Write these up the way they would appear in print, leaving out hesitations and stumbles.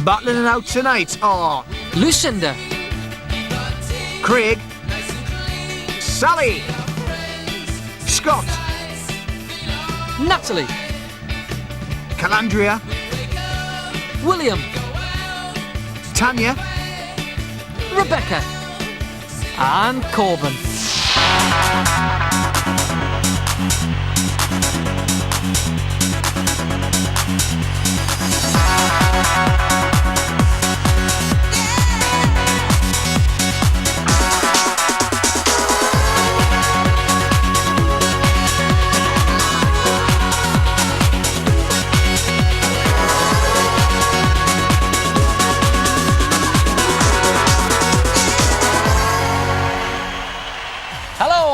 battling it out tonight are Lucinda, Craig, Sally, Scott, Natalie, Calandria, William, Tanya, Rebecca, and Corbin.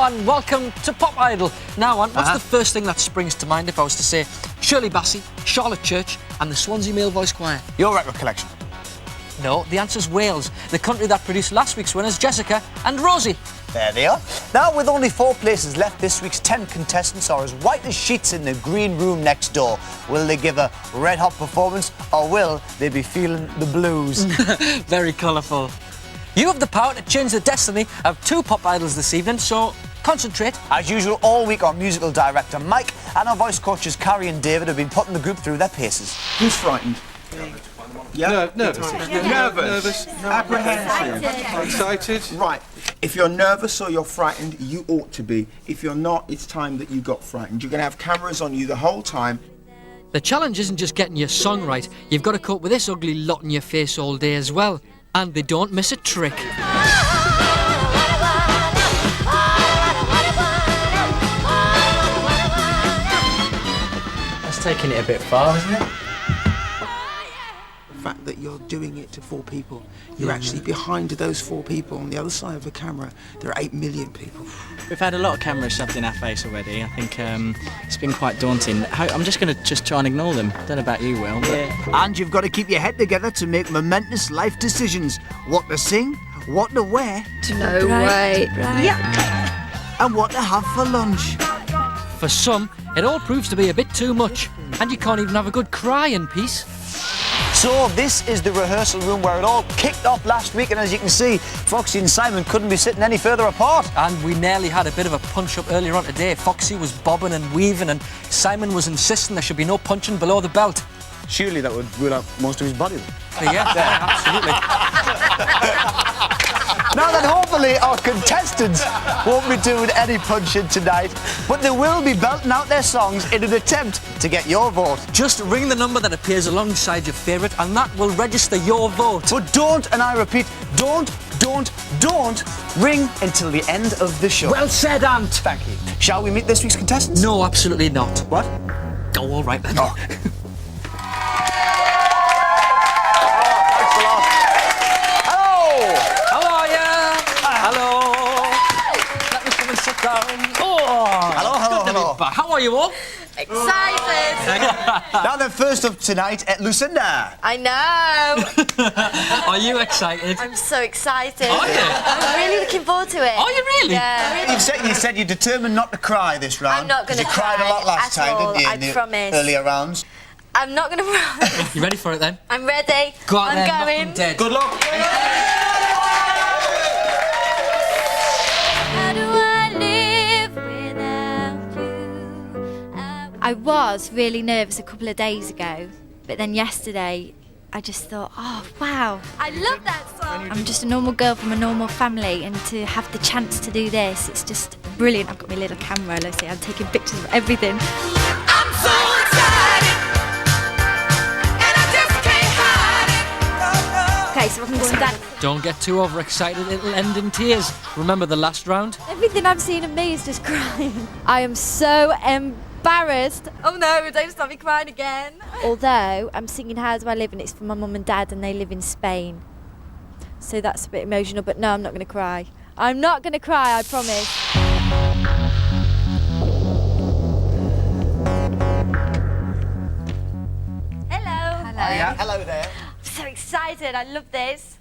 And welcome to Pop Idol. Now, Ant, what's the first thing that springs to mind if I was to say Shirley Bassey, Charlotte Church and the Swansea Male Voice Choir? Your right recollection. No, the answer's Wales, the country that produced last week's winners, Jessica and Rosie. There they are. Now, with only 4 places left, this week's 10 contestants are as white as sheets in the green room next door. Will they give a red-hot performance or will they be feeling the blues? Very colourful. You have the power to change the destiny of 2 Pop Idols this evening, so concentrate. As usual, all week our musical director Mike and our voice coaches Carrie and David have been putting the group through their paces. Who's frightened? Yeah? Nervous. Nervous. Apprehensive. Excited. Right. If you're nervous or you're frightened, you ought to be. If you're not, it's time that you got frightened. You're going to have cameras on you the whole time. The challenge isn't just getting your song right, you've got to cope with this ugly lot in your face all day as well. And they don't miss a trick. That's taking it a bit far, isn't it? The fact that you're doing it to 4 people, you're actually behind those 4 people. On the other side of the camera, there are 8 million people. We've had a lot of cameras shoved in our face already. I think it's been quite daunting. I'm just going to try and ignore them. Don't know about you, Will. But... And you've got to keep your head together to make momentous life decisions. What to sing, what to wear, No way. and what to have for lunch. For some, it all proves to be a bit too much, and you can't even have a good cry in peace. So this is the rehearsal room where it all kicked off last week, and as you can see, Foxy and Simon couldn't be sitting any further apart. And we nearly had a bit of a punch-up earlier on today. Foxy was bobbing and weaving, and Simon was insisting there should be no punching below the belt. Surely that would rule out most of his body. Yeah, absolutely. Now then, hopefully our contestants won't be doing any punching tonight, but they will be belting out their songs in an attempt to get your vote. Just ring the number that appears alongside your favourite, and that will register your vote. But don't, and I repeat, don't ring until the end of the show. Well said, Ant. Thank you. Shall we meet this week's contestants? No, absolutely not. What? Oh, all right then. Oh. Hello. How are you all? Excited. Now then, first up tonight, Lucinda. I know. Are you excited? I'm so excited. Are you? I'm really looking forward to it. Are you really? Yeah. You said you're determined not to cry this round. I'm not going to cry. You cried a lot last at time, all, didn't you? I in the promise. Earlier rounds. I'm not going to cry. You ready for it then? I'm ready. Go out there, knock I'm them going. dead. Good luck. How do I live without you? I was really nervous a couple of days ago, but then yesterday I just thought, oh wow, I love that song. I'm just a normal girl from a normal family, and to have the chance to do this, it's just brilliant. I've got my little camera, let's see, I'm taking pictures of everything. I'm so excited, and I just can't hide it. Okay, so I can go and dance. Don't get too overexcited, it'll end in tears. Remember the last round? Everything I've seen of me is just crying. I am so embarrassed. Oh no, don't stop me crying again. Although I'm singing How Do I Live, and it's for my mum and dad, and they live in Spain. So that's a bit emotional, but no, I'm not going to cry. I'm not going to cry, I promise. Hello. Yeah, hello there. I'm so excited. I love this.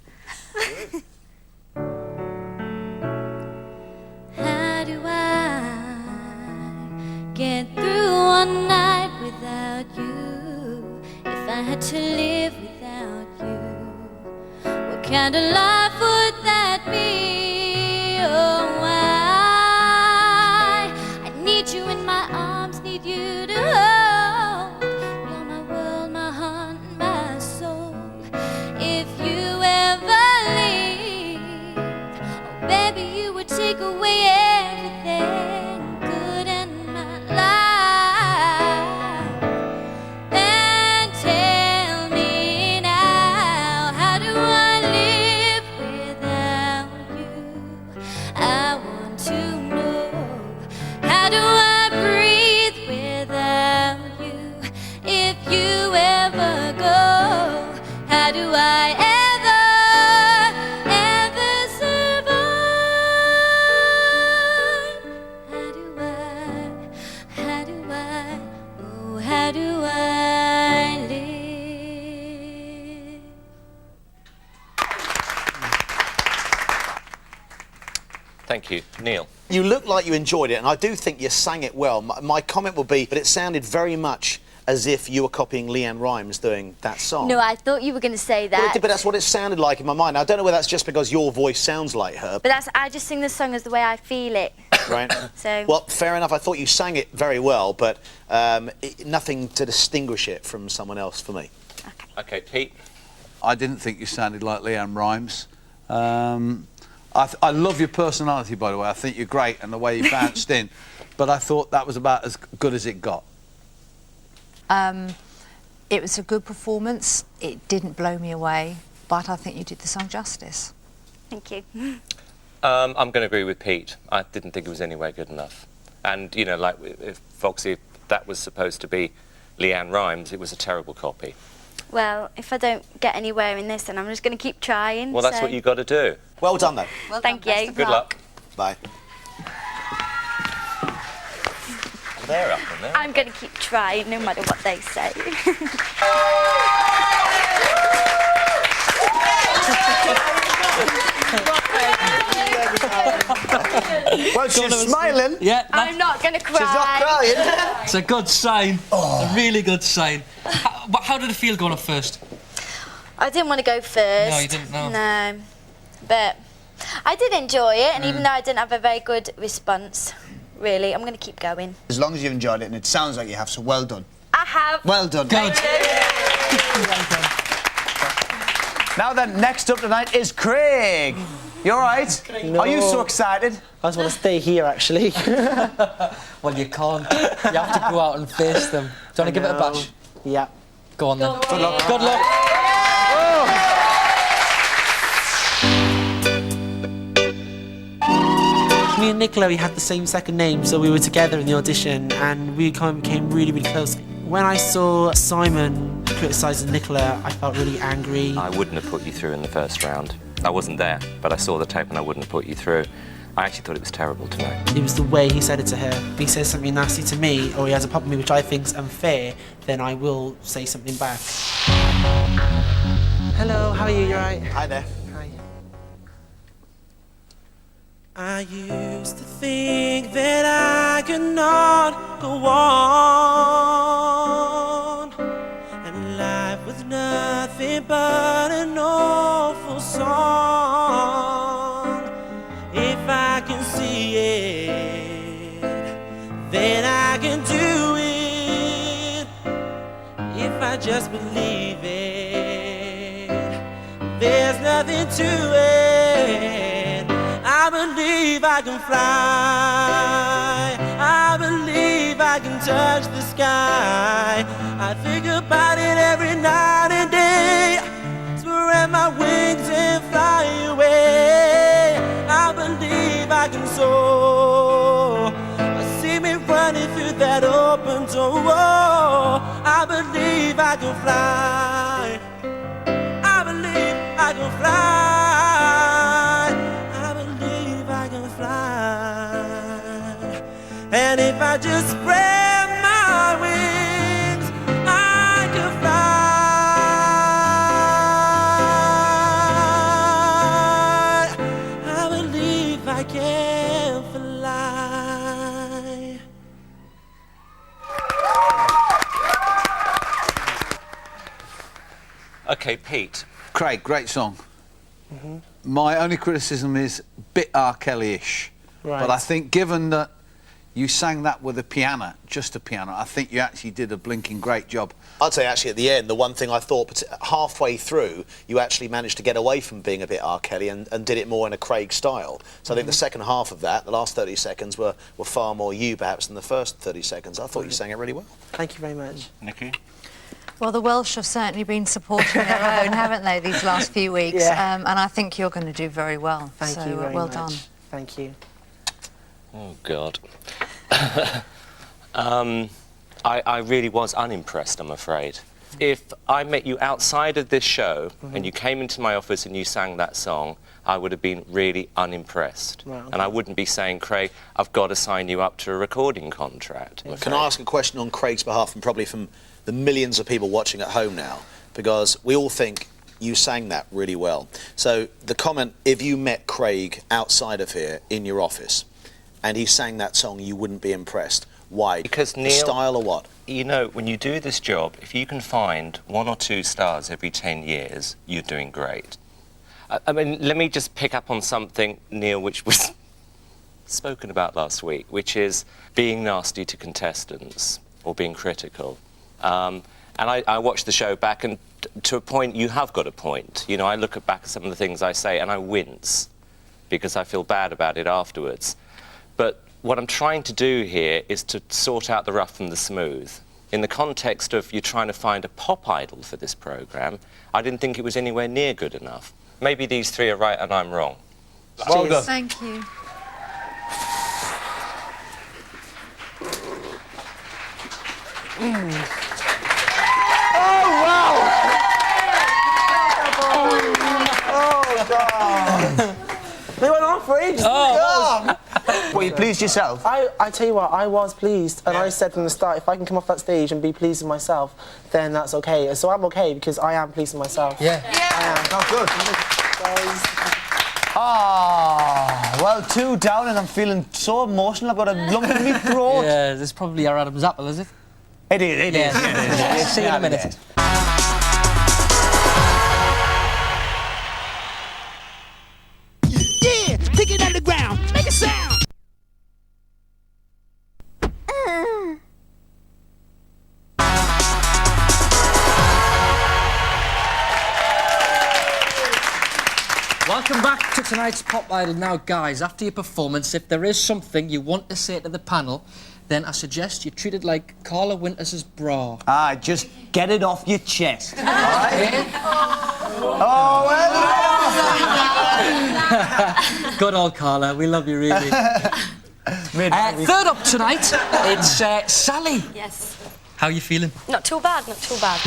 How do I get through one night without you? If I had to live without you. kind of life would that be? Oh, I need you in my arms, need you to hold. You're my world, my heart, and my soul. If you ever leave, oh baby, you would take away everything good in my life. Then tell me now, how do I live without you? I want to know, how do I breathe without you? If you ever go, how do I ever survive? How do I, oh, how do I live? Thank you. Neil. You look like you enjoyed it, and I do think you sang it well. My comment would be, but it sounded very much as if you were copying Leanne Rimes doing that song. No, I thought you were going to say Well, that. but that's what it sounded like in my mind. I don't know whether that's just because your voice sounds like her. But I just sing the song as the way I feel it. Right. So. Well, fair enough. I thought you sang it very well, but nothing to distinguish it from someone else for me. Okay, Pete. I didn't think you sounded like Leanne Rimes. I love your personality, by the way. I think you're great and the way you bounced in. But I thought that was about as good as it got. It was a good performance. It didn't blow me away, but I think you did the song justice. Thank you. I'm going to agree with Pete. I didn't think it was anywhere good enough. And, you know, like, if Foxy, that was supposed to be Leanne Rimes, it was a terrible copy. Well, if I don't get anywhere in this, then I'm just going to keep trying. Well, that's so. what you got to do. Well done, though. Well Thank done, you. best of Good luck. Bye. They're up on there. I'm going to keep trying, no matter what they say. Well, she's smiling. Yeah, I'm not going to cry. She's not crying. it's a good sign. A really good sign. How did it feel going up first? I didn't want to go first. No, you didn't, no. No. But I did enjoy it, and even though I didn't have a very good response, really, I'm going to keep going. As long as you enjoyed it, and it sounds like you have, so well done. I have. Well done. Good. Now then, next up tonight is Craig. You all right? No. Are you so excited? I just want to stay here, actually. Well, you can't. You have to go out and face them. Do you want to give it a bash? Yeah. Go on then. Good luck. Good luck. Me and Nicola, we had the same second name, so we were together in the audition, and we kind of became really, really close. When I saw Simon criticising Nicola, I felt really angry. I wouldn't have put you through in the first round. I wasn't there, but I saw the tape and I wouldn't have put you through. I actually thought it was terrible tonight. It was the way he said it to her. If he says something nasty to me, or he has a problem with me which I think is unfair, then I will say something back. Hello, how are you? You alright? Hi there. Hi. I used to think that I could not go on, and life was nothing but an awful song. If I can see it, then I can do it. If I just believe it, there's nothing to it. I believe I can fly. I believe I can touch the sky. I think about it every night and day. Spread my wings and fly away. I believe I can soar. I see me running through that open door. I believe I can fly. I believe I can fly. And if I just spread my wings, I can fly. I believe I can fly. Okay, Pete. Craig, great song. My only criticism is a bit R. Kelly-ish. Right. But I think given that you sang that with a piano, just a piano, I think you actually did a blinking great job. I'd say actually at the end, the one thing I thought halfway through, you actually managed to get away from being a bit R. Kelly and did it more in a Craig style. So I think the second half of that, the last 30 seconds, were far more you perhaps than the first 30 seconds. I thought you sang it really well. Thank you very much. Nikki? Well, the Welsh have certainly been supporting their own, haven't they, these last few weeks? Yeah. And I think you're going to do very well. Thank so, you very well much. done. Thank you. Oh, God. I really was unimpressed, I'm afraid. If I met you outside of this show and you came into my office and you sang that song, I would have been really unimpressed. Wow. And I wouldn't be saying, Craig, I've got to sign you up to a recording contract. I'm Can I ask a question on Craig's behalf, and probably from the millions of people watching at home now? Because we all think you sang that really well. So the comment, if you met Craig outside of here in your office and he sang that song, you wouldn't be impressed. Why? Because The Neil, style or what? You know, when you do this job, if you can find 1 or 2 stars every 10 years, you're doing great. I mean, let me just pick up on something, Neil, which was spoken about last week, which is being nasty to contestants or being critical. And I watched the show back, and to a point, you have got a point. You know, I look back at some of the things I say and I wince because I feel bad about it afterwards. But what I'm trying to do here is to sort out the rough and the smooth. In the context of you trying to find a pop idol for this programme, I didn't think it was anywhere near good enough. Maybe these 3 are right and I'm wrong. Well done. Thank you. They went on for ages. Were you pleased yourself? I tell you what, I was pleased, and I said from the start, if I can come off that stage and be pleased with myself, then that's okay. So I'm okay because I am pleased with myself. Yeah. Oh, good. Ah, well, 2 down, and I'm feeling so emotional. I've got a lump in my throat. Yeah, this is probably our Adam's apple, is it? It is. Yeah. See you in a minute. Yeah, take it underground, make a sound. Welcome back to tonight's Pop Idol. Now, guys, after your performance, if there is something you want to say to the panel, then I suggest you treat it like Carla Winters' bra. Ah, just get it off your chest. All right? Oh, well. Good old Carla, we love you really. Third up tonight, it's Sally. Yes. How are you feeling? Not too bad, not too bad.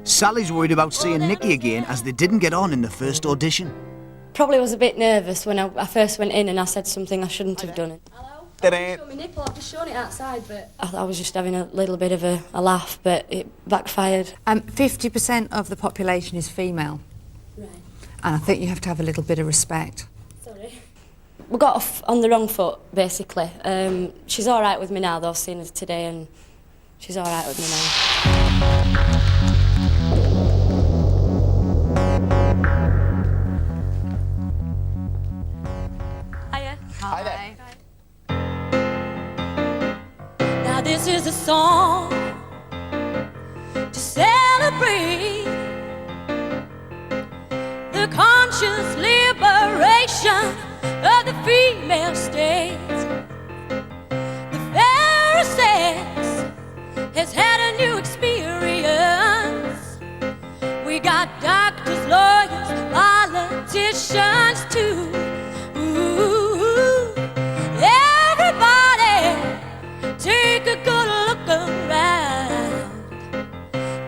Sally's worried about seeing Nikki again as they didn't get on in the first audition. Probably was a bit nervous when I first went in and I said something I shouldn't have done. Ta-da. My nipple, I've just shown it outside, but I was just having a little bit of a laugh, but it backfired. 50% of the population is female. Right. And I think you have to have a little bit of respect. Sorry. We got off on the wrong foot, basically. She's all right with me now, though, seeing her today, and she's all right with me now. Hiya. Hi there. Now this is a song to celebrate the conscious liberation of the female state. The fair sex has had a new experience. We got doctors, lawyers, politicians too. Ooh, everybody, take a good look around.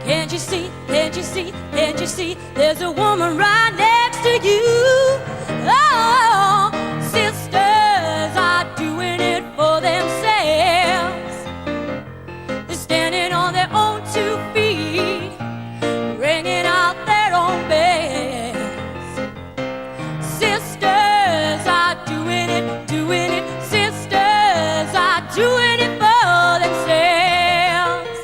Can't you see, can't you see, can't you see, there's a woman right next to you. Oh, sisters are doing it for themselves. They're standing on their own 2 feet, ringing out their own bells. Sisters are doing it, sisters are doing it for themselves.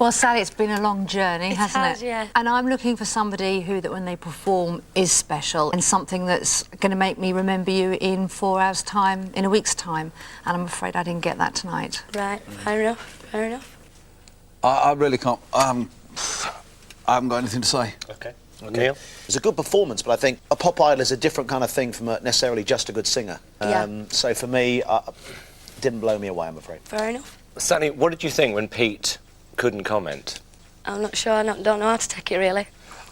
Well, Sally, it's been a long journey, hasn't has, it? yeah. And I'm looking for somebody who, that when they perform, is special and something that's going to make me remember you in 4 hours' time, in a week's time. And I'm afraid I didn't get that tonight. Right, fair enough, fair enough. I really can't. I haven't got anything to say. Okay. Neil? It's a good performance, but I think a pop idol is a different kind of thing from necessarily just a good singer. Yeah. So for me, didn't blow me away, I'm afraid. Fair enough. Sally, what did you think when Pete couldn't comment? I'm not sure, I don't know how to take it, really.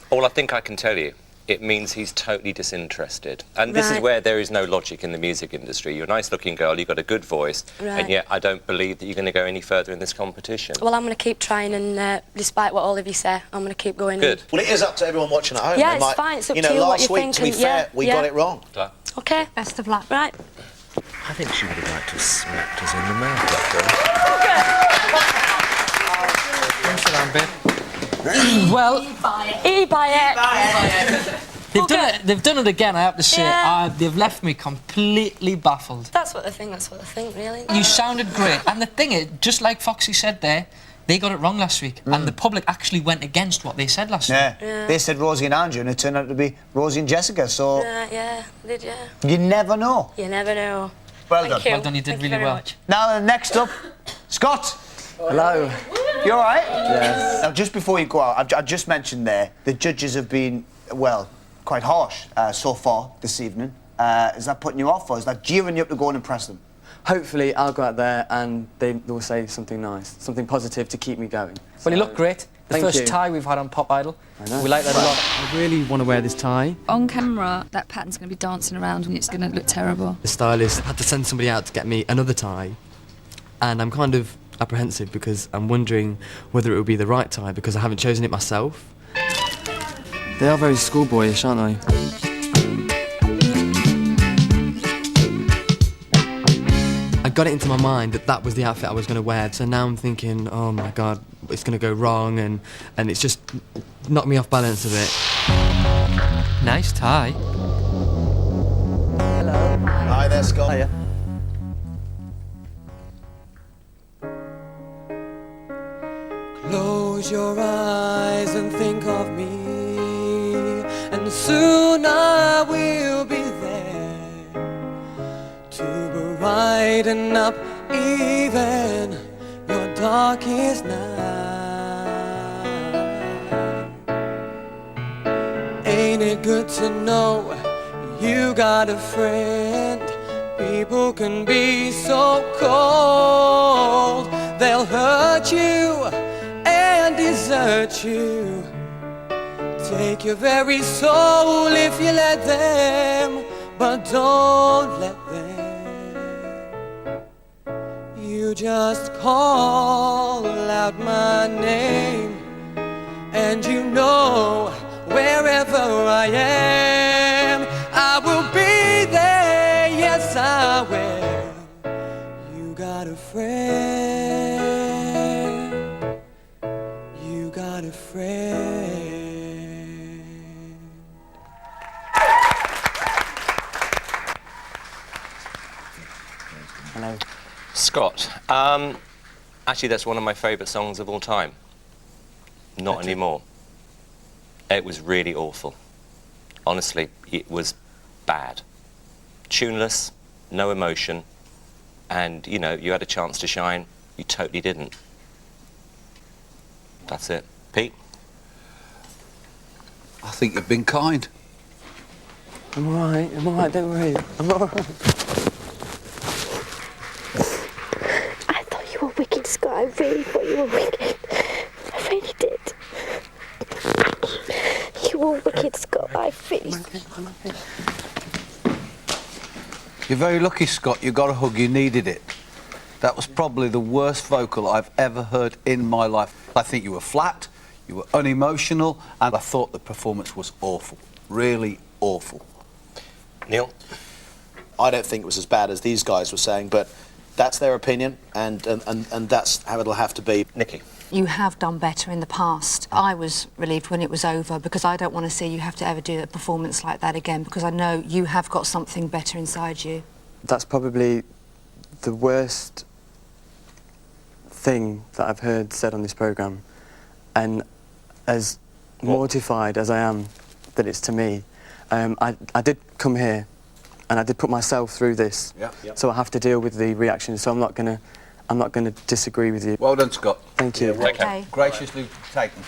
All I think I can tell you, it means he's totally disinterested. And this is Right. where there is no logic in the music industry. You're a nice-looking girl, you've got a good voice, Right. and yet I don't believe that you're going to go any further in this competition. Well, I'm going to keep trying, and despite what all of you say, I'm going to keep going. Good. Well, it is up to everyone watching at home. Yeah, They it's might- fine, it's up you to know, you what last you week, think, to be and fair, we got it wrong. Okay. Best of luck. Right. I think she would have liked to have smacked us in the mouth, that Thanks for that, babe. Well, they've done it again, I have to say. Yeah. They've left me completely baffled. That's what they think, really. You sounded great. And the thing is, just like Foxy said there, they got it wrong last week. And the public actually went against what they said last week. Yeah. They said Rosie and Andrew, and it turned out to be Rosie and Jessica, so Yeah, did you? you never know. You never know. Well Thank done. you. Well done, you did Thank really very well. much. Now, next up, Scott. Hello. You all right? Yes. Now, just before you go out, I just mentioned there, the judges have been, well, quite harsh so far this evening. Is that putting you off, or is that gearing you up to go and impress them? Hopefully, I'll go out there and they will say something nice, something positive to keep me going. Well, you look great. The Thank first you. tie we've had on Pop Idol. I know. We like that a lot. I really want to wear this tie. On camera, that pattern's going to be dancing around and it's going to look terrible. The stylist had to send somebody out to get me another tie, and I'm kind of apprehensive because I'm wondering whether it would be the right tie because I haven't chosen it myself. They are very schoolboyish, aren't they? I got it into my mind that that was the outfit I was going to wear, so now I'm thinking, oh my god, it's going to go wrong, and it's just knocked me off balance a bit. Nice tie. Hello. Hi there, Scott. Hiya. Close your eyes and think of me, and soon I will be there to brighten up even your darkest night. Ain't it good to know you got a friend? People can be so cold, they'll hurt you and desert you, take your very soul if you let them, but don't let them. You just call out my name, and you know wherever I am, I will be there, yes I will. You got a friend, you got a friend. Hello. Scott, actually that's one of my favourite songs of all time. Not anymore. It was really awful. Honestly, it was bad. Tuneless, no emotion, and, you know, you had a chance to shine, you totally didn't. That's it. Pete? I think you've been kind. I'm alright, don't worry. I'm alright. I thought you were wicked, Scott. I really thought you were wicked. I really did. You were wicked, Scott. I really. You're very lucky, Scott. You got a hug. You needed it. That was probably the worst vocal I've ever heard in my life. I think you were flat, you were unemotional, and I thought the performance was awful. Really awful. Neil? I don't think it was as bad as these guys were saying, but that's their opinion, and that's how it'll have to be. Nikki? You have done better in the past. I was relieved when it was over because I don't want to see you have to ever do a performance like that again because I know you have got something better inside you. That's probably the worst thing that I've heard said on this programme. and as mortified as I am that it's to me, I did come here and I did put myself through this. Yeah. Yep. So I have to deal with the reaction. So I'm not gonna disagree with you. Well done, Scott. Thank you. Yeah, okay. Graciously taken.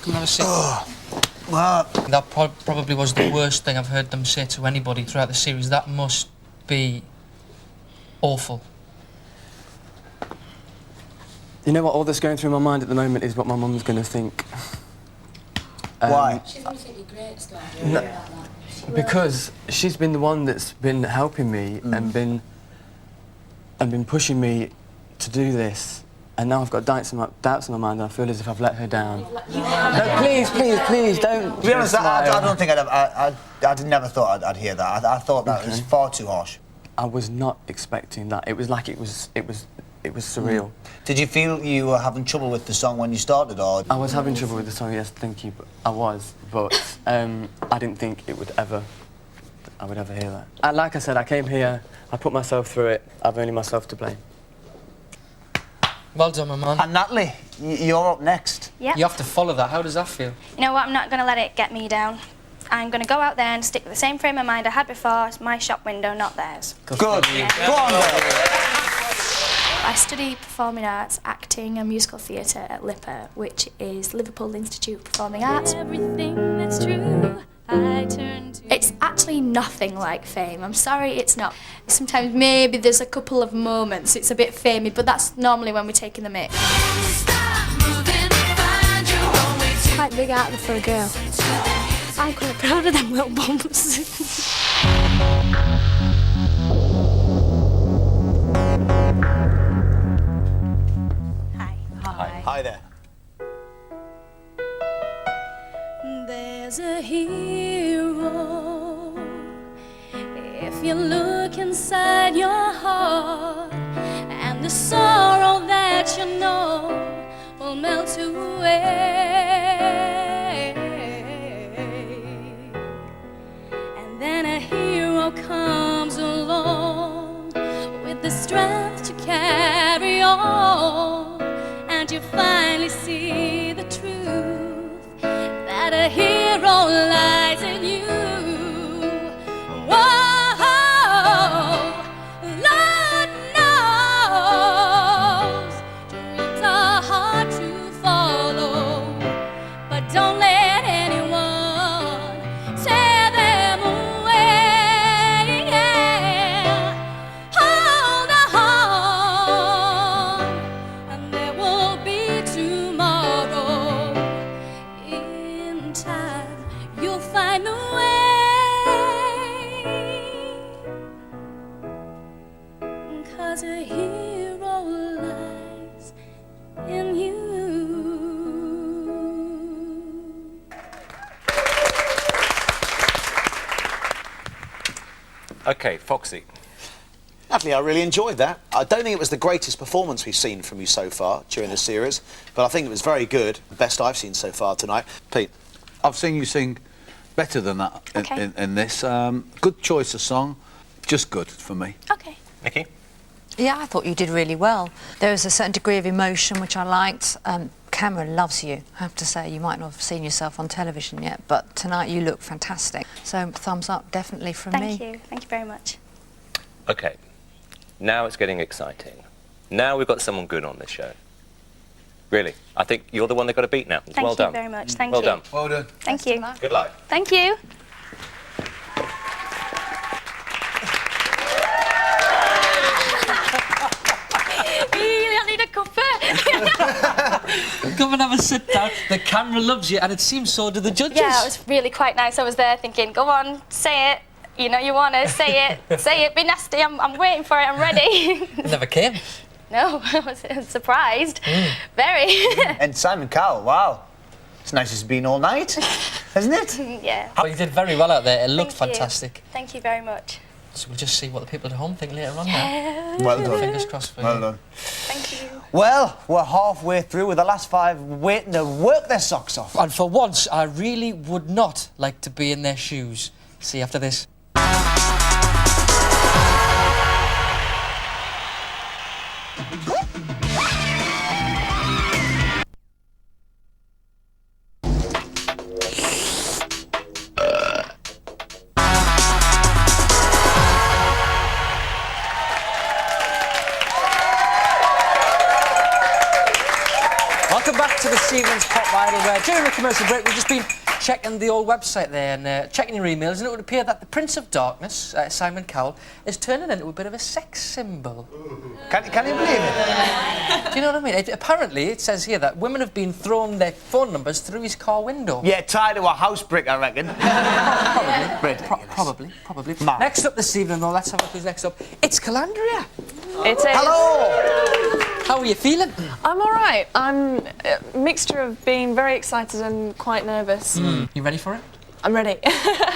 Come and have a seat. Well, that probably was the worst thing I've heard them say to anybody throughout the series. That must be awful. You know what? All that's going through my mind at the moment is what my mum's going to think. Why? She's going to think you're great, Scott. No, because she's been the one that's been helping me and been pushing me to do this, and now I've got doubts in my mind, and I feel as if I've let her down. No, please, don't. To be honest, I smile. don't think I never thought I'd hear that. I thought that was far too harsh. I was not expecting that. It was like it was surreal. Did you feel you were having trouble with the song when you started, or? I was having trouble with the song, yes, thank you. But I was, but I didn't think I would ever hear that. Like I said, I came here, I put myself through it. I've only myself to blame. Well done, my man. And Natalie, you're up next. Yep. You have to follow that. How does that feel? You know what? I'm not going to let it get me down. I'm going to go out there and stick with the same frame of mind I had before. It's my shop window, not theirs. Good. Go on, girl. I study performing arts, acting and musical theatre at LIPA, which is Liverpool Institute of Performing Arts. Everything that's true, I turn to. It's actually nothing like Fame. I'm sorry, it's not. Sometimes maybe there's a couple of moments it's a bit famey, but that's normally when we're taking the mix. Quite big out there for a girl. I'm quite proud of them little bumps. Hi there. There's a hero if you look inside your heart, and the sorrow that you know will melt away. And then a hero comes along with the strength to carry on, and you finally see the truth that a hero lies in you. Whoa, Lord knows dreams are hard to follow, but don't let anyone tear them away. Hold on, and there will be tomorrow. In time, you'll find the way. 'Cause a hero lies in you. OK, Foxy. Natalie, I really enjoyed that. I don't think it was the greatest performance we've seen from you so far during the series, but I think it was very good. The best I've seen so far tonight. Pete? I've seen you sing better than that in this. Good choice of song, just good for me. Okay. Nikki? Yeah, I thought you did really well. There was a certain degree of emotion which I liked. Cameron loves you, I have to say. You might not have seen yourself on television yet, but tonight you look fantastic. So thumbs up, definitely from me. Thank you. Thank you very much. OK, now it's getting exciting. Now we've got someone good on this show. Really, I think you're the one that got a beat now. Thank well you done. very much. Thank well you. done. Well done. Thank you. Good luck. Thank you. I need a cuppa. Come and have a sit down. The camera loves you, and it seems so do the judges. Yeah, it was really quite nice. I was there thinking, go on, say it. You know you want to say it. Say it. Be nasty. I'm waiting for it. I'm ready. It never came. No, I was surprised. Very. And Simon Cowell, wow. It's nice as been all night, isn't it? Yeah. Well, you did very well out there. It looked Thank you. fantastic. Thank you very much. So we'll just see what the people at home think later on Yeah. now. Well done. Fingers crossed for Well you. done. Thank you. Well, we're halfway through with the last 5 waiting to work their socks off. And for once, I really would not like to be in their shoes. See you after this. Welcome back to this evening's Pop Idol, where during the commercial break we've just been checking the old website there and checking your emails, and it would appear that the Prince of Darkness, Simon Cowell, is turning into a bit of a sex symbol. Can you believe it? Do you know what I mean? Apparently, it says here that women have been throwing their phone numbers through his car window. Yeah, tied to a house brick, I reckon. Probably. Next up this evening, though, let's have a look who's next up. It's Calandria. It is. Hello! How are you feeling? I'm all right. I'm a mixture of being very excited and quite nervous. You ready for it? I'm ready.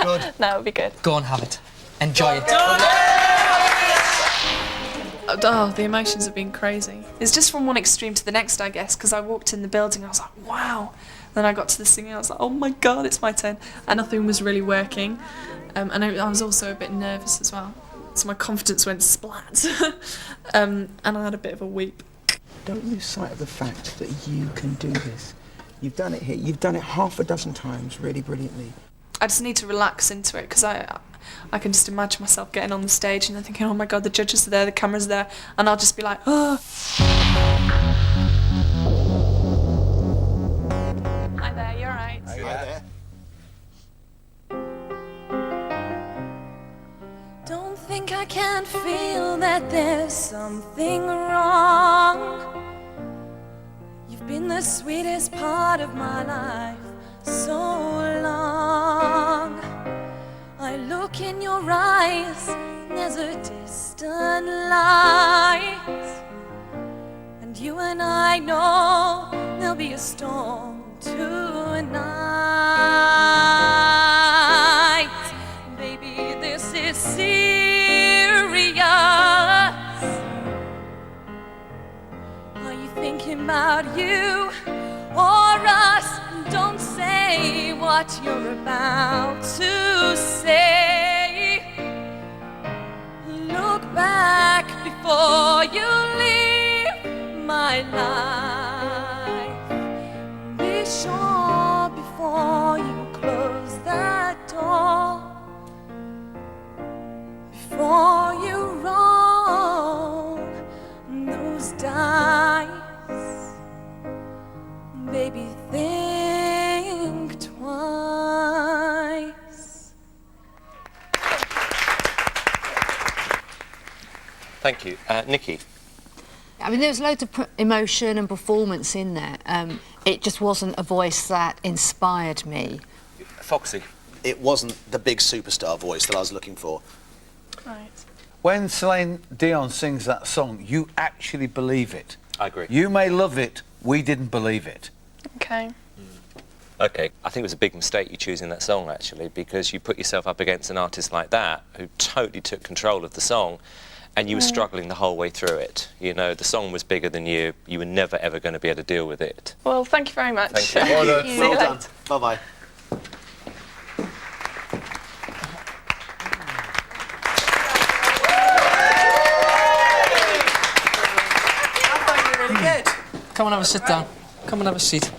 Good. No, it'll be good. Go and have it. Enjoy it. Oh, the emotions have been crazy. It's just from one extreme to the next, I guess, because I walked in the building and I was like, wow. Then I got to the singing and I was like, oh my God, it's my turn. And nothing was really working. And I was also a bit nervous as well. So my confidence went splat. And I had a bit of a weep. Don't lose sight of the fact that you can do this. You've done it here. You've done it half a dozen times really brilliantly. I just need to relax into it because I can just imagine myself getting on the stage and thinking, oh my God, the judges are there, the camera's there, and I'll just be like, oh. Hi there, you alright? Hi there. Don't think I can't feel that there's something wrong. You've been the sweetest part of my life so long. I look in your eyes, there's a distant light, and you and I know there'll be a storm tonight. Baby, this is serious. Are you thinking about you or us? Don't say what you're about to say. Look back before you leave my life. Be sure before you close that door, before you roll those dice, baby, think twice. Thank you. Nikki? I mean, there was loads of emotion and performance in there. It just wasn't a voice that inspired me. Foxy? It wasn't the big superstar voice that I was looking for. Right. When Celine Dion sings that song, you actually believe it. I agree. You may love it, we didn't believe it. Okay. OK, I think it was a big mistake you choosing that song, actually, because you put yourself up against an artist like that who totally took control of the song, and you were struggling the whole way through it. You know, the song was bigger than you. You were never, ever going to be able to deal with it. Well, thank you very much. Thank you. See you Well later. done. Bye-bye. Come and have a sit down. Come and have a seat.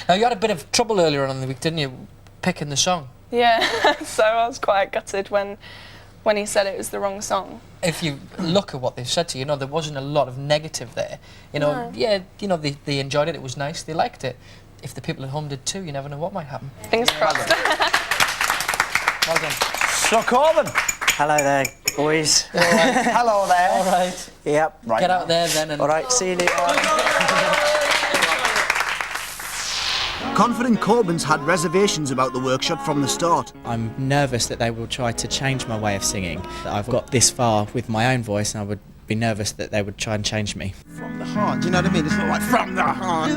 Now, you had a bit of trouble earlier on in the week, didn't you, picking the song? Yeah, so I was quite gutted when he said it was the wrong song. If you look at what they've said to you, you know, there wasn't a lot of negative there. You know, No. yeah, you know, they enjoyed it, it was nice, they liked it. If the people at home did too, you never know what might happen. Fingers crossed. Well done. So Corbin. Hello there, boys. Hello there. All right. Yep. Right. Get out there then and... All right, see you later. Confident Corbyn's had reservations about the workshop from the start. I'm nervous that they will try to change my way of singing. That I've got this far with my own voice, and I would be nervous that they would try and change me. From the heart, do you know what I mean? It's not like from the heart.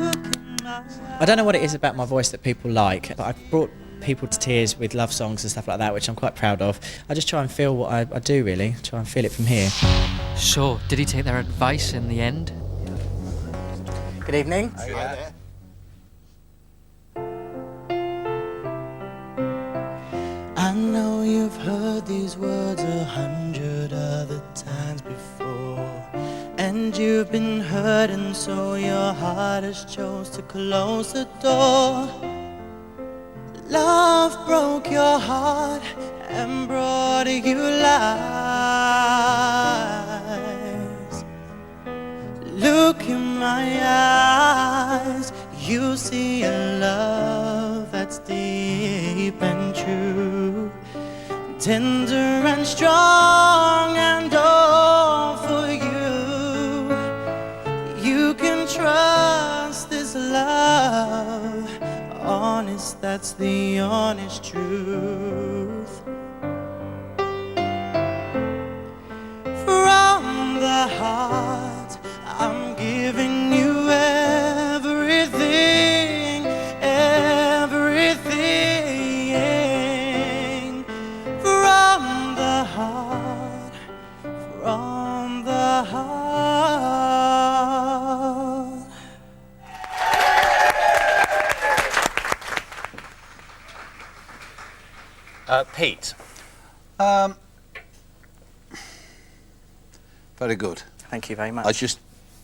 I don't know what it is about my voice that people like, but I've brought people to tears with love songs and stuff like that, which I'm quite proud of. I just try and feel what I do, really. Try and feel it from here. So, did he take their advice in the end? Good evening. Hi there. I know You've heard these words 100 other times before, and you've been hurt, and so your heart has chose to close the door. Love broke your heart and brought you lies. Look in my eyes, you see a love that's deep and true, tender and strong, and all for you. You can trust this love, honest, that's the honest truth. From the heart, I'm giving you everything, everything. From the heart, from the heart. Pete. Very good. Thank you very much. I just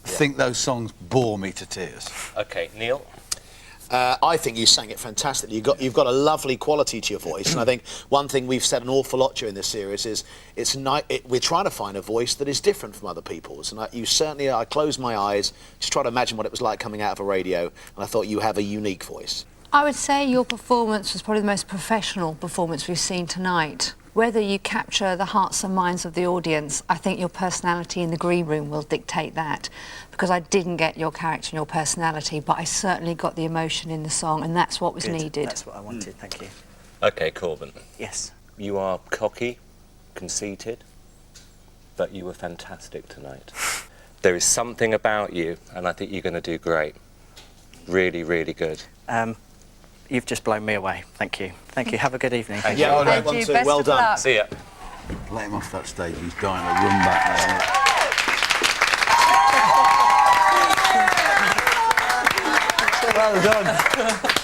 think those songs bore me to tears. Okay, Neil. I think you sang it fantastically. You've got a lovely quality to your voice, and I think one thing we've said an awful lot during this series is we're trying to find a voice that is different from other people's. And I closed my eyes, just try to imagine what it was like coming out of a radio, and I thought you have a unique voice. I would say your performance was probably the most professional performance we've seen tonight. Whether you capture the hearts and minds of the audience, I think your personality in the green room will dictate that, because I didn't get your character and your personality, but I certainly got the emotion in the song, and that's what was Good. needed. That's what I wanted, thank you. Okay, Corbin. Yes. You are cocky, conceited, but you were fantastic tonight. There is something about you, and I think you're going to do great. Really, really good. You've just blown me away. Thank you. Thank you. Have a good evening. Thank you. Thank you. Best well done. Luck. See ya. Let him off that stage. He's dying to run back there. Well done.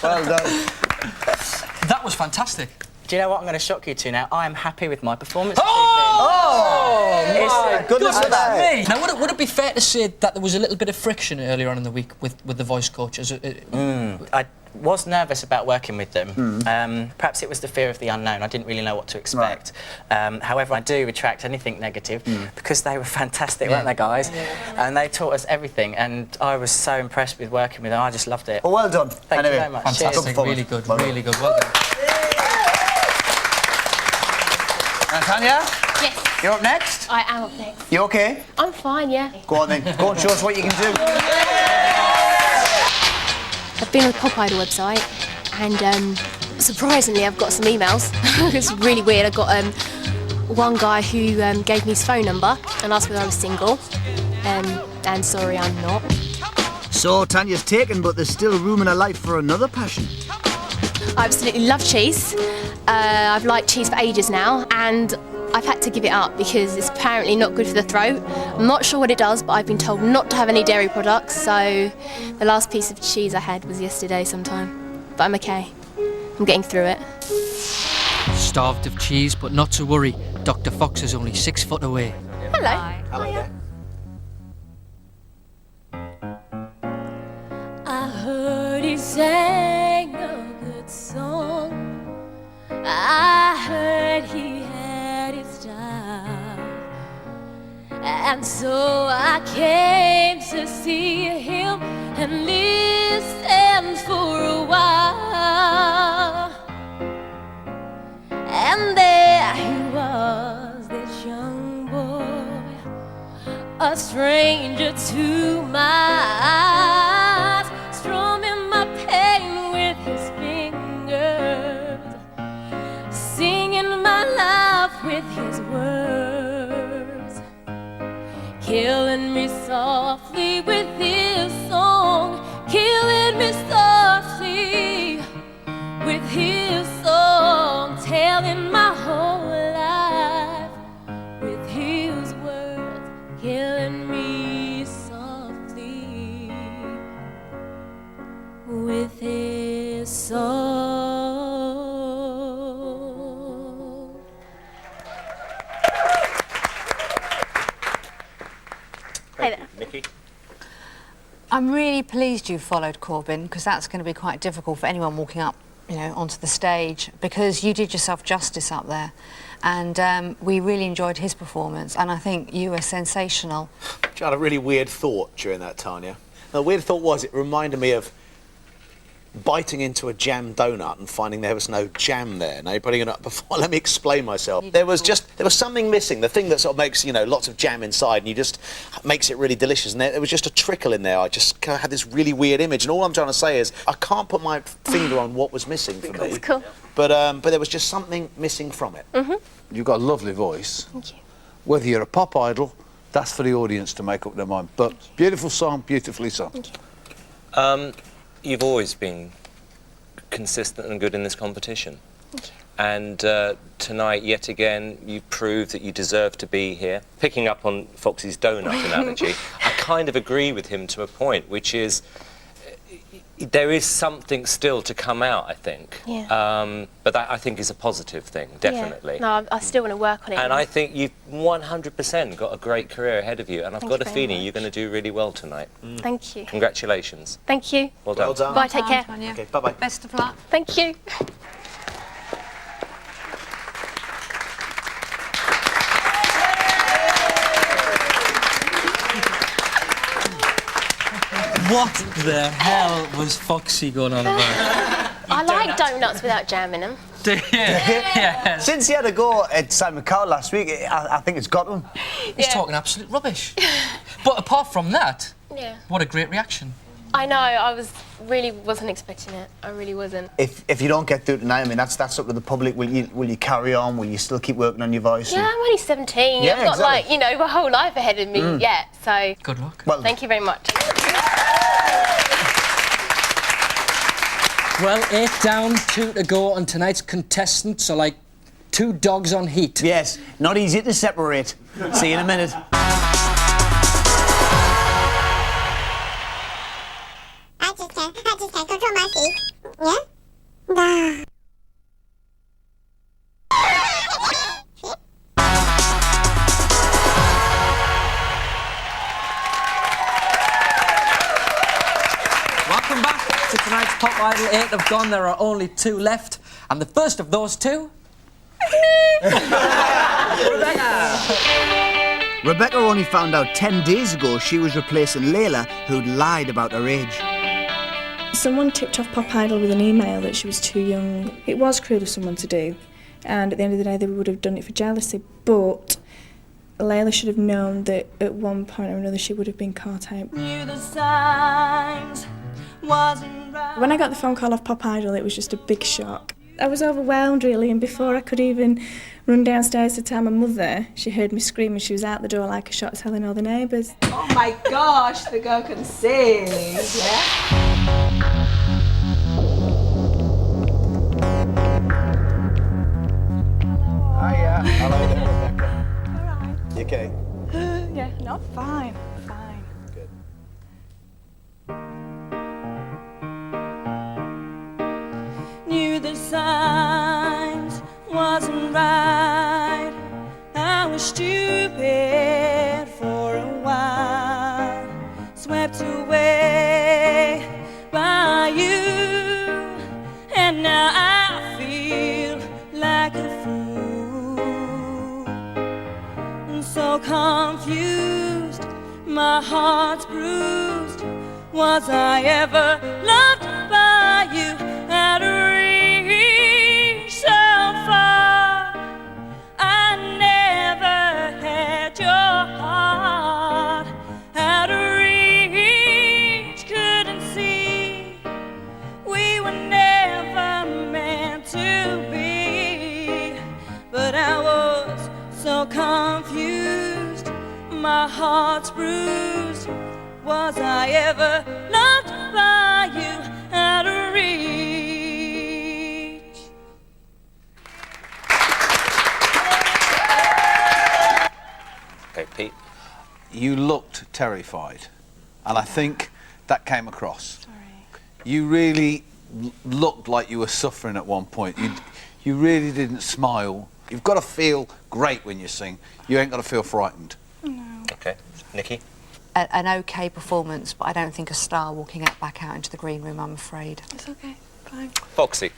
Well done. That was fantastic. Do you know what I'm going to shock you to now? I am happy with my performance. Oh my goodness me. Now, would it be fair to say that there was a little bit of friction earlier on in the week with the voice coaches? I was nervous about working with them. Perhaps it was the fear of the unknown. I didn't really know what to expect. However, I do retract anything negative because they were fantastic, weren't they, guys? And they taught us everything, and I was so impressed with working with them. I just loved it. Well, well done. Thank you very much. Fantastic, really good, really good. Well done. Tanya? Yes. You're up next? I am up next. You okay? I'm fine, yeah. Go on then. Go and show us what you can do. I've been on the Pop Idol website, and surprisingly, I've got some emails. It's really weird. I got one guy who gave me his phone number and asked whether I was single, and sorry, I'm not. So Tanya's taken, but there's still room in her life for another passion. I absolutely love cheese. I've liked cheese for ages now, and I've had to give it up because it's apparently not good for the throat. I'm not sure what it does, but I've been told not to have any dairy products, so the last piece of cheese I had was yesterday sometime. But I'm okay. I'm getting through it. Starved of cheese, but not to worry. Dr. Fox is only 6 foot away. Hello. Hello there. I heard he sang a good song. I heard he had his style, and so I came to see him and listen for a while. And there he was, this young boy, a stranger to my eyes, strumming my pain with his fingers, singing my life with his words, killing me softly with his song, killing me softly with his song, telling my whole life with his words, killing me softly with his song. Hi there. Nikki? I'm really pleased you followed Corbyn, because that's going to be quite difficult for anyone walking up, you know, onto the stage, because you did yourself justice up there. And we really enjoyed his performance, and I think you were sensational. I had a really weird thought during that, Tanya. The weird thought was, it reminded me of biting into a jam donut and finding there was no jam there. Now you're putting it up before. Let me explain myself. There was something missing. The thing that sort of makes, you know, lots of jam inside, and you just makes it really delicious. And there was just a trickle in there. I just kind of had this really weird image. And all I'm trying to say is, I can't put my finger on what was missing for me. Cool. But there was just something missing from it. You've got a lovely voice. Thank you. Whether you're a pop idol, that's for the audience to make up their mind. But beautiful song, beautifully sung. Thank you. You've always been consistent and good in this competition. Thank you. And tonight, yet again, you proved that you deserve to be here. Picking up on Foxy's donut analogy, I kind of agree with him to a point, which is there is something still to come out, I think. Yeah. But that, I think, is a positive thing, definitely. Yeah. No, I still want to work on it. And I think you've 100% got a great career ahead of you, and I've Thank got you a very feeling much. you're going to do really well tonight. Thank you. Congratulations. Thank you. Well done. Well done. Bye, take care. Okay, bye-bye. Best of luck. Thank you. What the hell was Foxy going on about? I like donuts without jam in them. Do you? Yes. Since he had a go at Simon Cowell last week, I think it's got him. He's talking absolute rubbish. But apart from that, Yeah. what a great reaction. I know, I wasn't expecting it. I really wasn't. If you don't get through tonight, I mean, that's up to the public. Will you carry on? Will you still keep working on your voice? Yeah, I'm only 17. Yeah, I've got, exactly. like, you know, my whole life ahead of me yet, so... Good luck. Well, thank you very much. Well, 8 down, 2 to go, and tonight's contestants are like 2 dogs on heat. Yes, not easy to separate. See you in a minute. I just can't control my feet. Yeah? Nah. Welcome back to tonight's Pop Idol. 8 have gone, there are only 2 left. And the first of those 2... Rebecca only found out 10 days ago she was replacing Layla, who'd lied about her age. Someone tipped off Pop Idol with an email that she was too young. It was cruel of someone to do, and at the end of the day they would have done it for jealousy, but Layla should have known that at one point or another she would have been caught out. Knew the signs, wasn't right. When I got the phone call off Pop Idol, it was just a big shock. I was overwhelmed, really, and before I could even run downstairs to tell my mother, she heard me scream and she was out the door like a shot telling all the neighbours. Oh my gosh, the girl can sing, yeah? Hiya. Hello there, Rebecca. You okay? Yeah, no, fine, fine. Good. Knew the signs, wasn't right. I was stupid for a while, swept away by you, and now I feel like a fool. I'm so confused, my heart's bruised. Was I ever loved by you? Out of reach so far, I never had your heart. Out of reach, couldn't see we were never meant to be. But I was so confused, my heart's bruised. Was I ever loved by you? Out of reach. Okay, Pete. You looked terrified, and I think that came across. You really looked like you were suffering at one point. You really didn't smile. You've got to feel great when you sing. You ain't got to feel frightened. Okay, Nikki. an okay performance, but I don't think a star walking back out into the green room, I'm afraid. It's okay, fine. Foxy.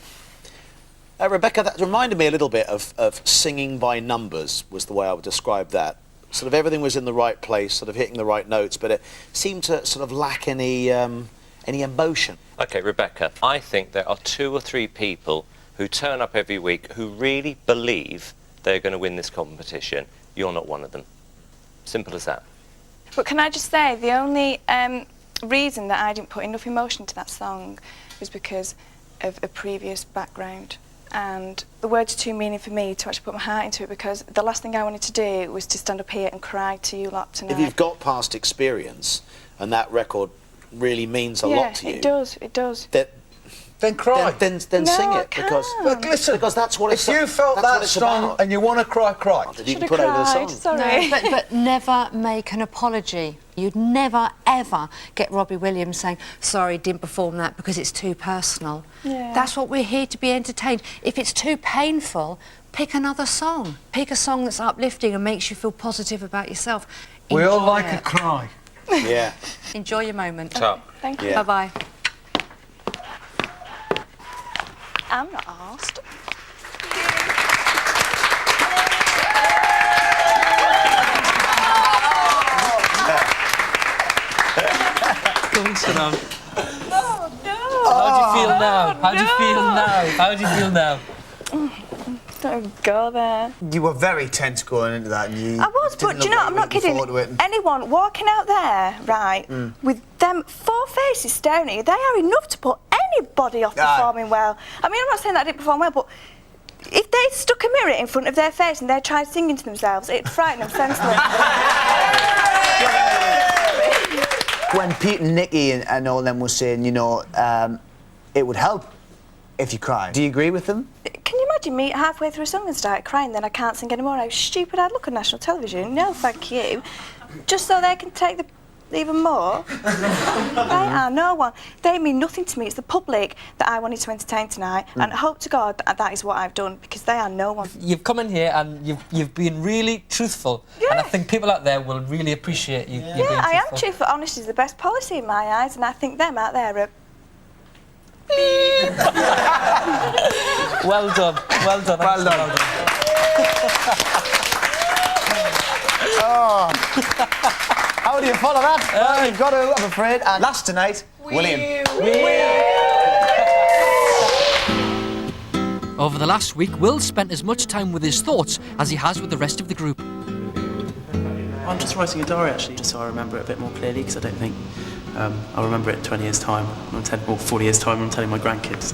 Rebecca, that reminded me a little bit of singing by numbers, was the way I would describe that. Sort of everything was in the right place, sort of hitting the right notes, but it seemed to sort of lack any emotion. OK, Rebecca, I think there are 2 or 3 people who turn up every week who really believe they're going to win this competition. You're not one of them. Simple as that. But can I just say, the only reason that I didn't put enough emotion to that song was because of a previous background. And the words are too meaning for me to actually put my heart into it, because the last thing I wanted to do was to stand up here and cry to you lot tonight. If you've got past experience and that record really means a lot to you... Yeah, it does, it does. Then cry. Then No, sing I it, because... But listen, because that's what it's if you felt that's what that it's song about. and you want to cry, cry. Did you put over the song? Sorry. No, but never make an apology. You'd never, ever get Robbie Williams saying, sorry, didn't perform that because it's too personal. Yeah. That's what we're here to be entertained. If it's too painful, pick another song. Pick a song that's uplifting and makes you feel positive about yourself. We all Enjoy like it. a cry. Yeah. Enjoy your moment. Top. Thank you. Yeah. Bye-bye. I'm not asked. Go on, sit down. Oh, no. How do you feel now? How do you feel now? How do you feel now? Don't go there. You were very tense going into that. And you I was, but didn't do you look know, like I'm you not were looking kidding. forward to it. Anyone walking out there, right, with them 4 faces staring at you, they are enough to put anybody off performing well. I mean, I'm not saying that I didn't perform well, but if they stuck a mirror in front of their face and they tried singing to themselves, it'd frighten them senseless. When Pete and Nicky and all them were saying, you know, it would help if you cried. Do you agree with them? Can you imagine me halfway through a song and start crying, then I can't sing anymore? How stupid I'd look on national television. No, thank you. Just so they can take the even more. They are no one. They mean nothing to me. It's the public that I wanted to entertain tonight, and I hope to God that is what I've done, because they are no one. You've come in here and you've been really truthful, and I think people out there will really appreciate you. You being Yeah, I am truthful. truthful. Honesty is the best policy in my eyes, and I think them out there are... Well done. Well done. Well done. Oh. How do you follow that? Well, you've got to, I'm afraid. And last tonight, William. Over the last week, Will spent as much time with his thoughts as he has with the rest of the group. I'm just writing a diary, actually, just so I remember it a bit more clearly, because I don't think I'll remember it in 20 years' time, or 40 years' time when I'm telling my grandkids.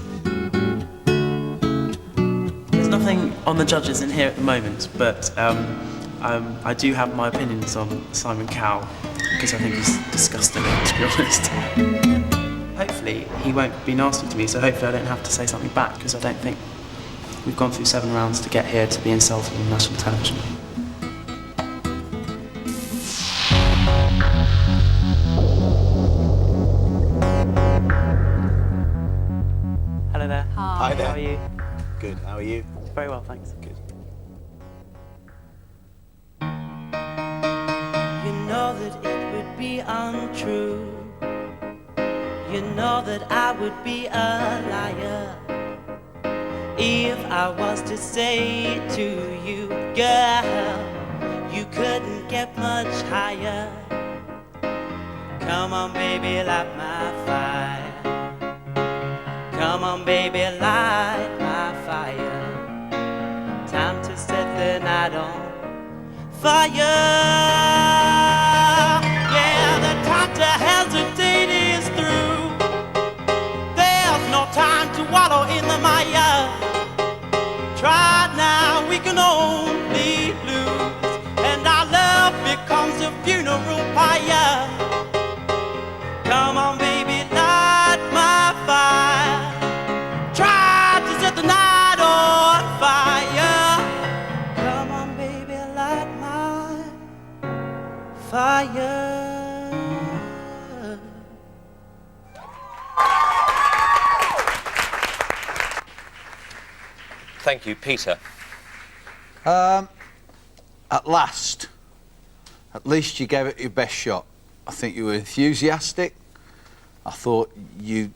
There's nothing on the judges in here at the moment, but I do have my opinions on Simon Cowell, because I think he's disgusting, to be honest. Hopefully, he won't be nasty to me, so hopefully I don't have to say something back, because I don't think we've gone through 7 rounds to get here to be insulted on national television. Hello there. Hi there. How are you? Good. How are you? Very well, thanks. Good. You know that it would be untrue. You know that I would be a liar if I was to say to you, girl, you couldn't get much higher. Come on, baby, light my fire. Come on, baby, light my fire. Time to set the night on fire. Yeah, the time to hesitate is through. There's no time to wallow in the mire. Try now, we can only lose, and our love becomes a funeral pyre. Come on, baby, light my fire. Try to set the night on fire. Come on, baby, light my fire. Thank you, Peter. At last. At least you gave it your best shot. I think you were enthusiastic. I thought you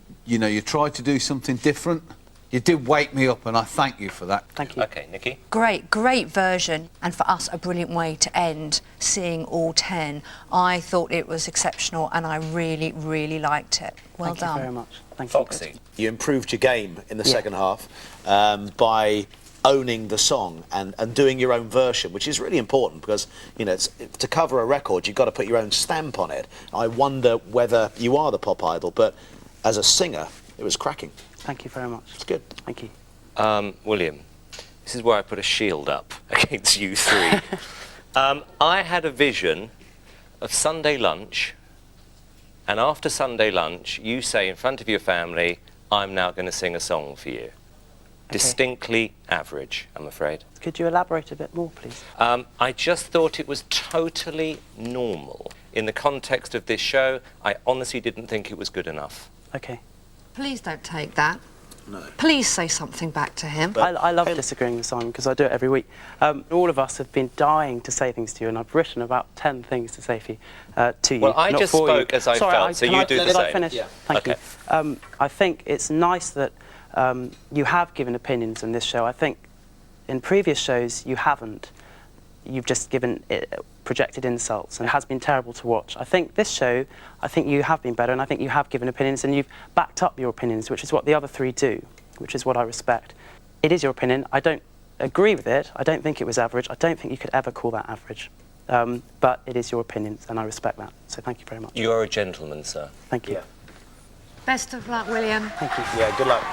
tried to do something different. You did wake me up, and I thank you for that. Thank you. OK, Nikki? Great version, and for us, a brilliant way to end seeing all 10. I thought it was exceptional, and I really, really liked it. Well done. Thank you very much. Thank Foxy. You improved your game in the second half by owning the song and doing your own version, which is really important because, you know, to cover a record, you've got to put your own stamp on it. I wonder whether you are the pop idol, but as a singer, it was cracking. Thank you very much. It's good. Thank you. William, this is where I put a shield up against you three. I had a vision of Sunday lunch, and after Sunday lunch, you say in front of your family, I'm now going to sing a song for you. Distinctly average, I'm afraid. Could you elaborate a bit more, please? I just thought it was totally normal. In the context of this show, I honestly didn't think it was good enough. OK. Please don't take that. No. Please say something back to him. I love disagreeing with Simon because I do it every week. All of us have been dying to say things to you, and I've written about 10 things to say to you. Well, I not just for spoke you. as I Sorry, felt, so you do the did same. I finish? Yeah. Thank you. I think it's nice that you have given opinions on this show. I think in previous shows you haven't. You've just given projected insults, and it has been terrible to watch. I think this show, I think you have been better, and I think you have given opinions, and you've backed up your opinions, which is what the other three do, which is what I respect. It is your opinion. I don't agree with it. I don't think it was average. I don't think you could ever call that average. But it is your opinions, and I respect that. So thank you very much. You are a gentleman, sir. Thank you. Best of luck, William. Thank you. Yeah, good luck.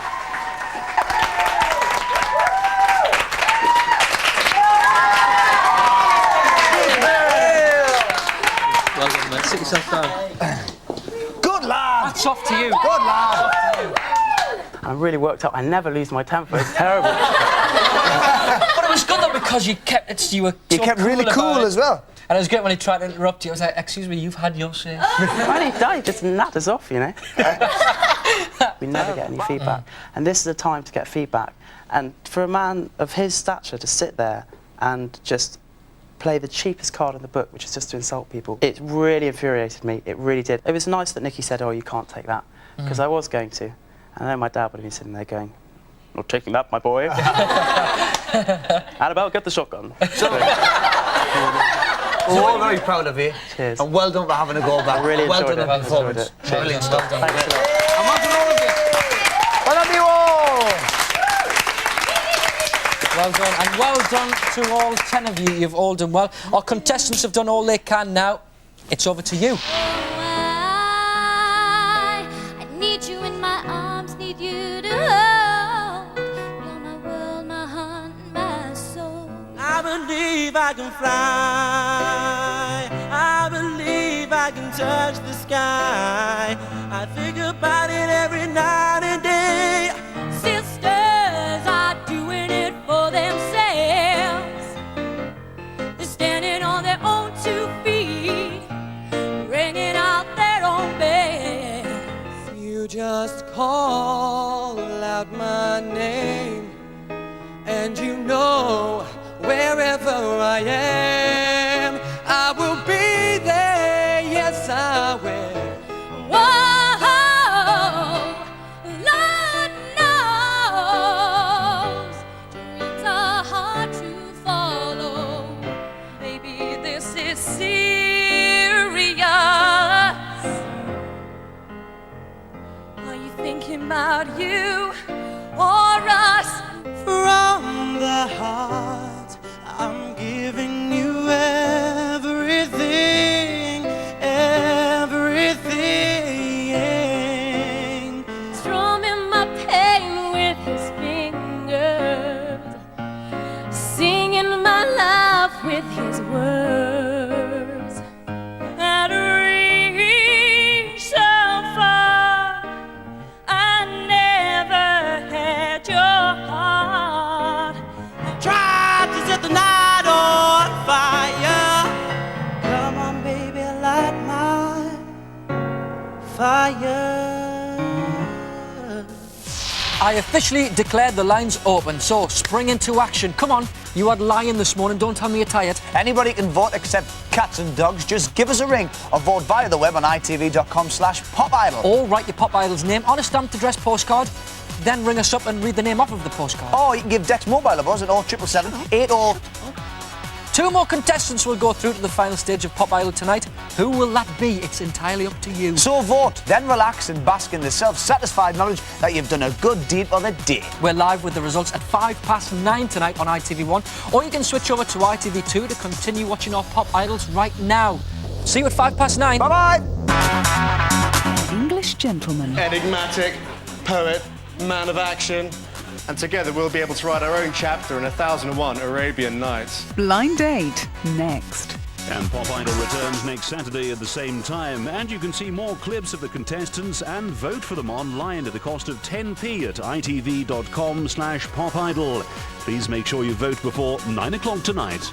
Well done, mate. Sit yourself down. Good lad! That's off to you. Good lad! I'm really worked up. I never lose my temper. It's terrible. But it was good though because you kept really cool as well. And it was great when he tried to interrupt you. I was like, excuse me, you've had your say. Well, he just natters off, you know. We never get any feedback. And this is the time to get feedback. And for a man of his stature to sit there and just play the cheapest card in the book, which is just to insult people, it really infuriated me. It really did. It was nice that Nikki said, oh, you can't take that, because I was going to. And then my dad would have been sitting there going, not taking that, my boy. Annabelle, get the shotgun. We're all very proud of you. Cheers. And well done for having a go back. I really well enjoyed done it. on the performance. Brilliant stuff. Thanks a lot. And well done all of you. Well done you all. Well done, and well done to all 10 of you. You've all done well. Our contestants have done all they can now. It's over to you. I need you in my arms, need you to hold. You're my world, my heart, my soul. I believe I can fly. I believe I can touch the sky. I think about it every night and day. Sisters are doing it for themselves. They're standing on their own 2 feet, ringing out their own bells. You just call out my name, and you know wherever I am, I will be there. Yes, I will. Whoa, Lord knows dreams are hard to follow. Baby, this is serious. Are you thinking about you or us? From the heart, I'm giving you everything, everything. Strumming my pain with his fingers, singing my life with his words. I'd reach so far, I never had your heart. Tried to set the night on fire. Come on, baby, light my fire. I officially declared the lines open, so spring into action. Come on, you had Lion this morning, don't tell me you're tired. Anybody can vote except cats and dogs. Just give us a ring or vote via the web on itv.com/popidol. Or write your Pop Idol's name on a stamped address postcard, then ring us up and read the name off of the postcard. Or you can give Dex Mobile a buzz at 0777 80. 2 more contestants will go through to the final stage of Pop Idol tonight. Who will that be? It's entirely up to you. So vote, then relax and bask in the self-satisfied knowledge that you've done a good deed for the day. We're live with the results at 9:05 tonight on ITV1, or you can switch over to ITV2 to continue watching our Pop Idols right now. See you at 9:05. Bye-bye! English gentleman. Enigmatic, poet, man of action. And together we'll be able to write our own chapter in 1001 Arabian Nights. Blind date next. And Pop Idol returns next Saturday at the same time, and you can see more clips of the contestants and vote for them online at the cost of 10p at itv.com/popidol. Please make sure you vote before 9 o'clock tonight.